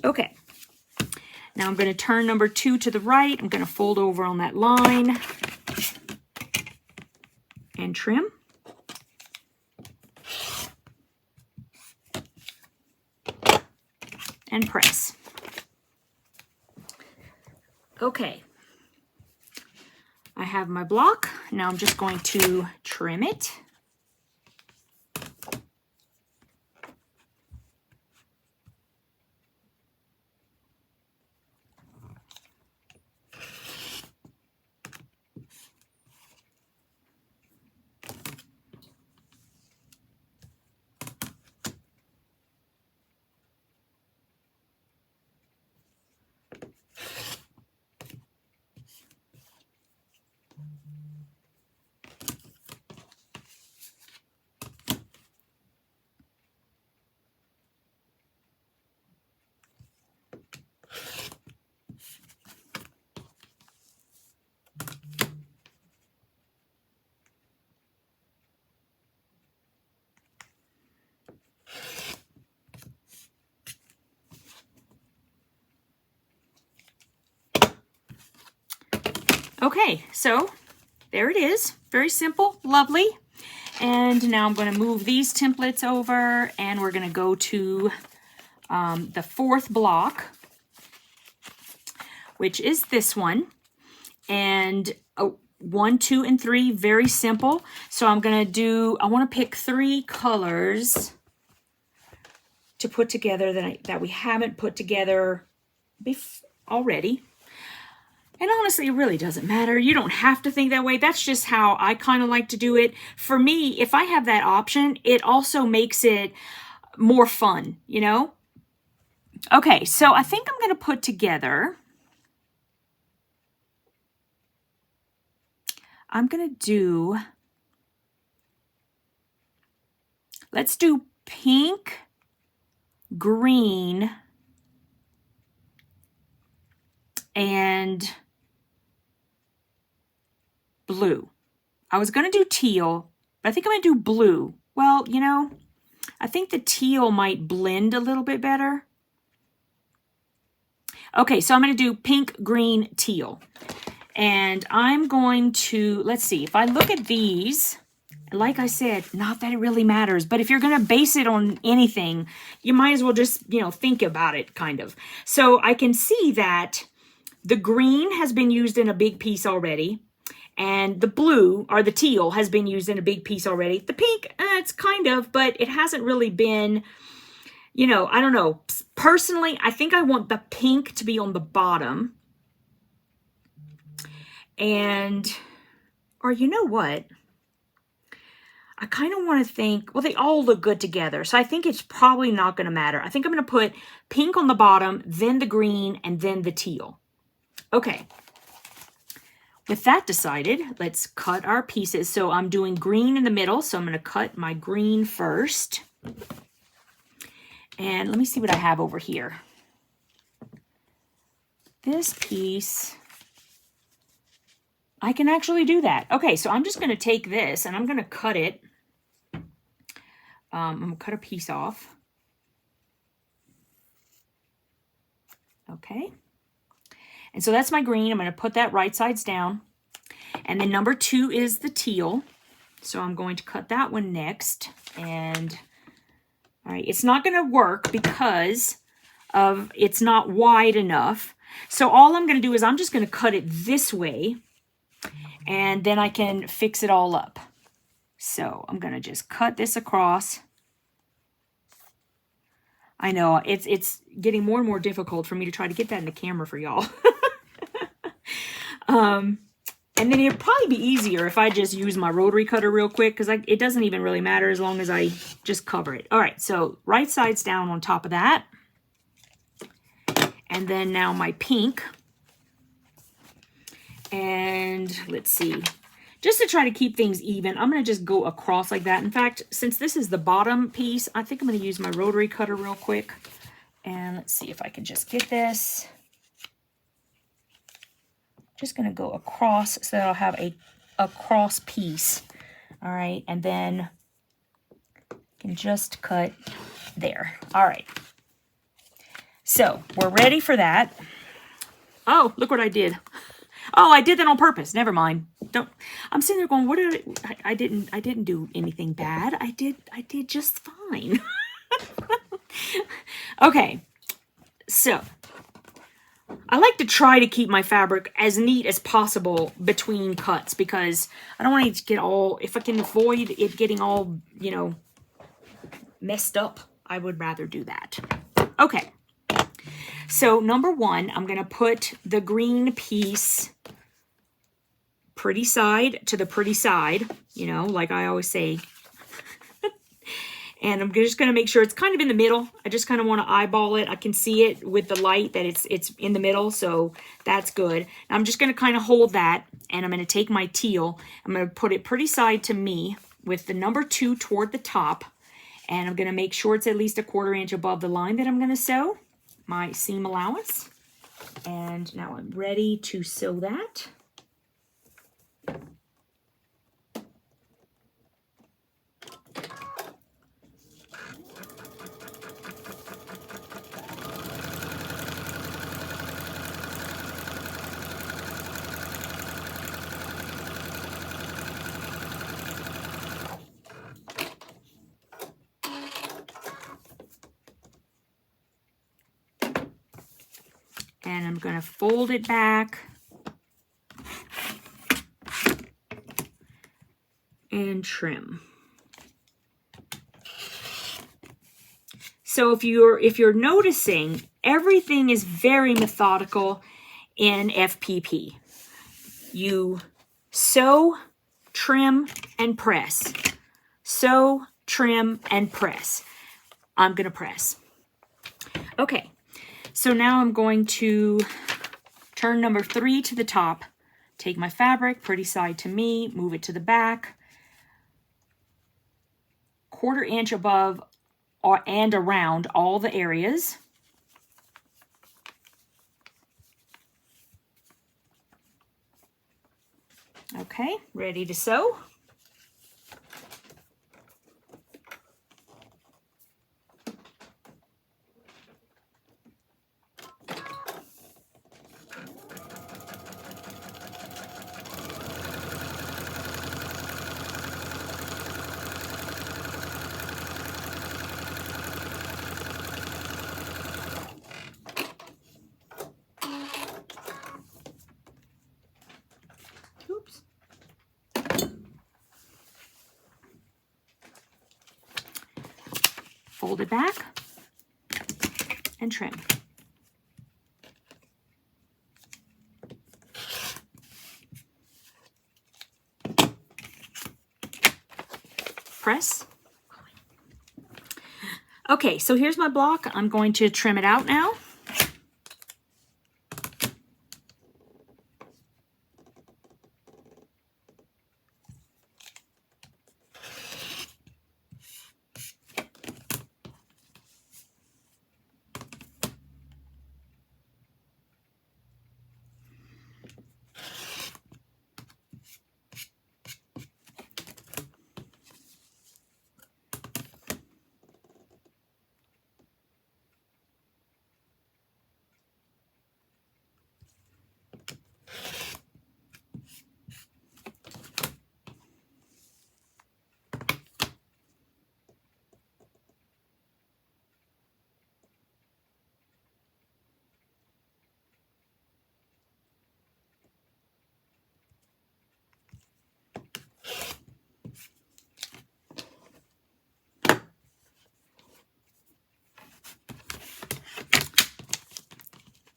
Okay, now I'm going to turn number 2 to the right. I'm going to fold over on that line and trim. And press. Okay, I have my block. Now I'm just going to trim it. Okay, so there it is. Very simple, lovely. And now I'm going to move these templates over, and we're going to go to the 4th block, which is this one. And 1, 2, and 3, very simple. So I'm going to do, I want to pick 3 colors to put together that we haven't put together already. And honestly, it really doesn't matter. You don't have to think that way. That's just how I kind of like to do it. For me, if I have that option, it also makes it more fun, you know? Okay, so I think I'm going to put together, I'm going to do, let's do pink, green, and blue. I was going to do teal, but I think I'm going to do blue. Well, you know, I think the teal might blend a little bit better. Okay, so I'm going to do pink, green, teal. And I'm going to, let's see, if I look at these, like I said, not that it really matters, but if you're going to base it on anything, you might as well just, you know, think about it, kind of. So I can see that the green has been used in a big piece already. And the blue, or the teal, has been used in a big piece already. The pink, it's kind of, but it hasn't really been, you know, I don't know. Personally, I think I want the pink to be on the bottom. And, or you know what? I kind of want to think, well, they all look good together. So I think it's probably not going to matter. I think I'm going to put pink on the bottom, then the green, and then the teal. Okay. With that decided, let's cut our pieces. So I'm doing green in the middle, so I'm going to cut my green first. And let me see what I have over here. This piece, I can actually do that. Okay, so I'm just going to take this and I'm going to cut it. I'm going to cut a piece off. Okay. And so that's my green. I'm going to put that right sides down. And then number 2 is the teal. So I'm going to cut that one next. And all right, it's not going to work because of it's not wide enough. So all I'm going to do is I'm just going to cut it this way. And then I can fix it all up. So I'm going to just cut this across. I know it's getting more and more difficult for me to try to get that in the camera for y'all. And then it'd probably be easier if I just use my rotary cutter real quick, because it doesn't even really matter as long as I just cover it. All right, so right side's down on top of that. And then now my pink. And let's see. Just to try to keep things even, I'm going to just go across like that. In fact, since this is the bottom piece, I think I'm going to use my rotary cutter real quick. And let's see if I can just get this. Just going to go across so that I'll have a cross piece. All right, and then can just cut there. All right. So we're ready for that. Oh, look what I did. Oh, I did that on purpose. Never mind. Don't. I'm sitting there going, what did I didn't do anything bad. I did just fine. Okay. So I like to try to keep my fabric as neat as possible between cuts, because I don't want it to get all, if I can avoid it getting all, you know, messed up, I would rather do that. Okay. So number one, I'm going to put the green piece pretty side to the pretty side, you know, like I always say. And I'm just going to make sure it's kind of in the middle. I just kind of want to eyeball it. I can see it with the light that it's in the middle, so that's good. Now I'm just going to kind of hold that, and I'm going to take my teal. I'm going to put it pretty side to me with the number 2 toward the top, and I'm going to make sure it's at least 1/4 inch above the line that I'm going to sew, my seam allowance. And now I'm ready to sew that. And I'm going to fold it back and trim. So if you're noticing, everything is very methodical in FPP. You sew, trim, and press. Sew, trim, and press. I'm going to press. Okay. So now I'm going to turn number 3 to the top, take my fabric, pretty side to me, move it to the back, 1/4 inch above and around all the areas. Okay, ready to sew. Oops. Fold it back and trim. Press. Okay, so here's my block. I'm going to trim it out now.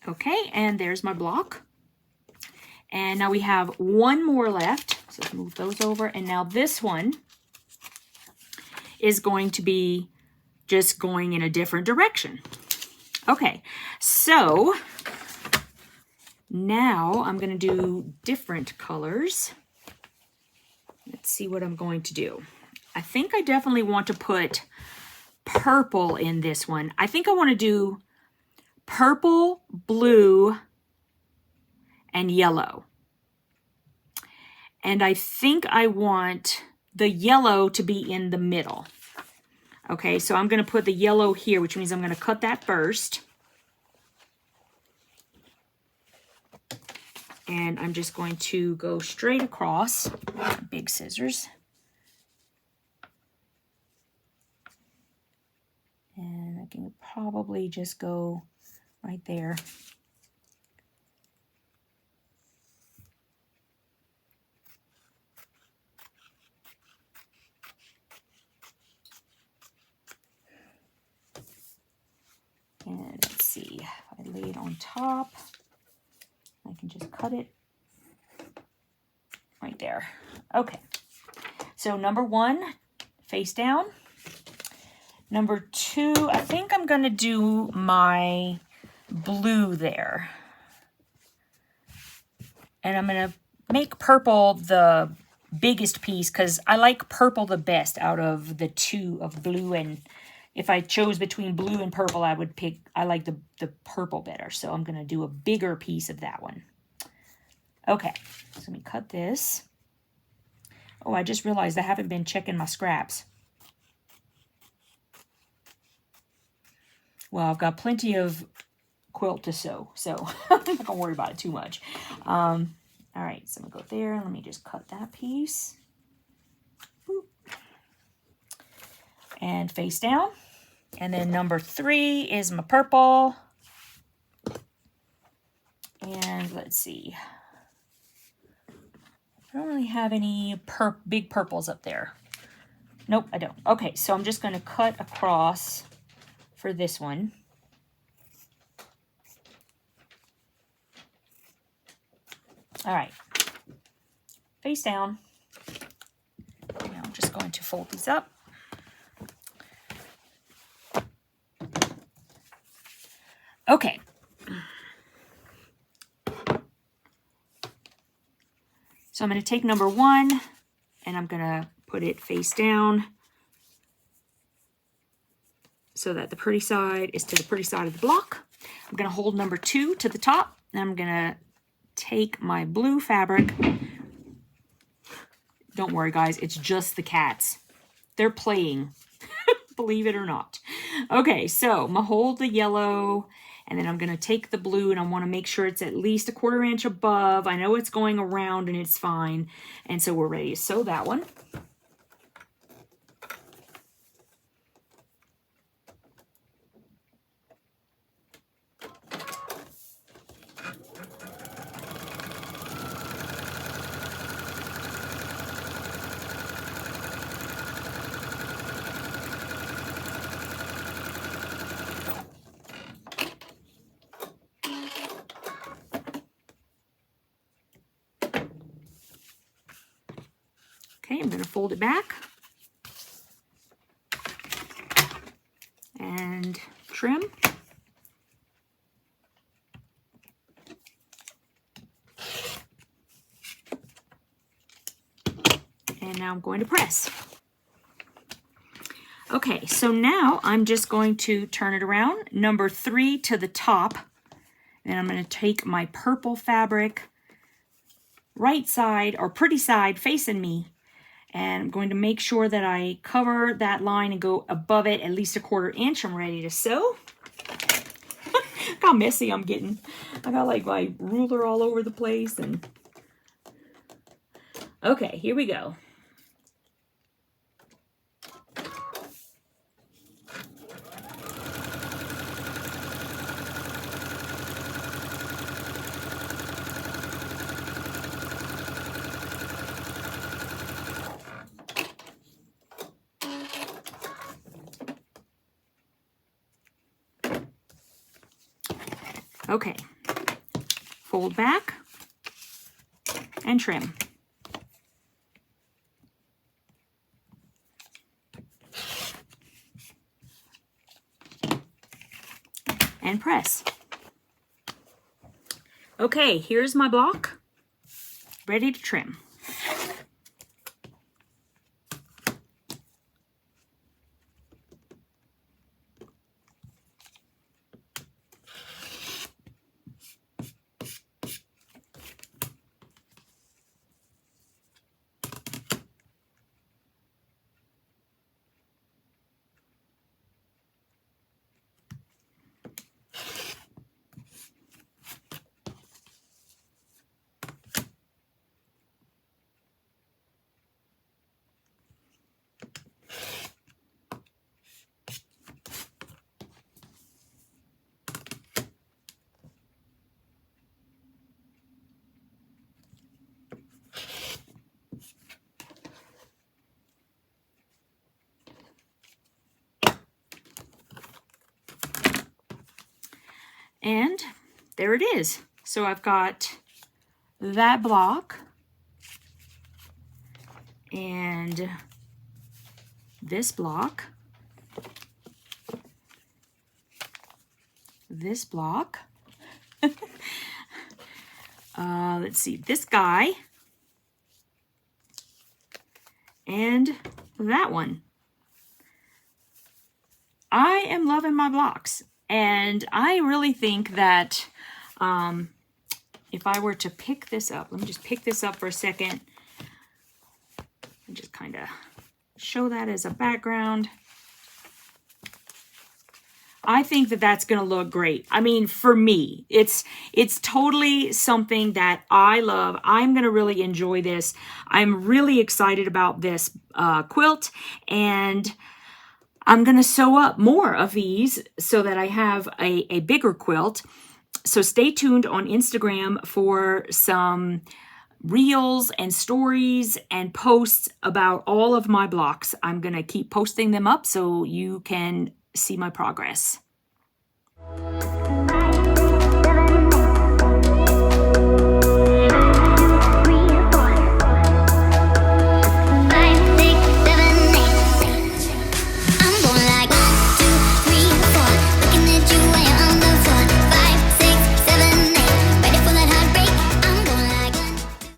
Okay, and there's my block. And now we have one more left. So let's move those over. And now this one is going to be just going in a different direction. Okay, so now I'm going to do different colors. Let's see what I'm going to do. I think I definitely want to put purple in this one. I think I want to do purple, blue, and yellow. And I think I want the yellow to be in the middle. Okay, so I'm going to put the yellow here, which means I'm going to cut that first. And I'm just going to go straight across. Big scissors. And I can probably just go right there. And let's see, if I lay it on top, I can just cut it right there. Okay, so number one, face down. Number two, I think I'm going to do my blue there. And I'm going to make purple the biggest piece because I like purple the best out of the two of blue. And if I chose between blue and purple, I would pick, I like the purple better. So I'm going to do a bigger piece of that one. Okay, so let me cut this. Oh, I just realized I haven't been checking my scraps. Well, I've got plenty of quilt to sew, so I'm not going to worry about it too much. All right, so I'm going to go there. Let me just cut that piece. Boop. And face down. And then number three is my purple. And let's see. I don't really have any big purples up there. Nope, I don't. Okay, so I'm just going to cut across for this one. All right, face down. Now I'm just going to fold these up. Okay. So I'm going to take number one and I'm going to put it face down so that the pretty side is to the pretty side of the block. I'm going to hold number two to the top and I'm going to take my blue fabric. Don't worry, guys, it's just the cats. They're playing, believe it or not. Okay, so I'm going to hold the yellow and then I'm going to take the blue and I want to make sure it's at least 1/4 inch above. I know it's going around and it's fine. And so we're ready to sew that one. Okay, I'm going to fold it back and trim. And now I'm going to press. Okay, so now I'm just going to turn it around, number three to the top, and I'm going to take my purple fabric, right side or pretty side facing me, and I'm going to make sure that I cover that line and go above it at least 1/4 inch. I'm ready to sew. Look how messy I'm getting. I got like my ruler all over the place. And okay, here we go. Okay, fold back and trim. And press. Okay, here's my block, ready to trim. And there it is. So I've got that block and this block, this block, let's see, this guy, and that one. I am loving my blocks, and I really think that if I were to pick this up, let me just pick this up for a second and just kind of show that as a background. I think that that's going to look great. I mean, for me, it's totally something that I love. I'm going to really enjoy this. I'm really excited about this quilt, and I'm going to sew up more of these so that I have a bigger quilt. So stay tuned on Instagram for some reels and stories and posts about all of my blocks. I'm going to keep posting them up so you can see my progress. Bye.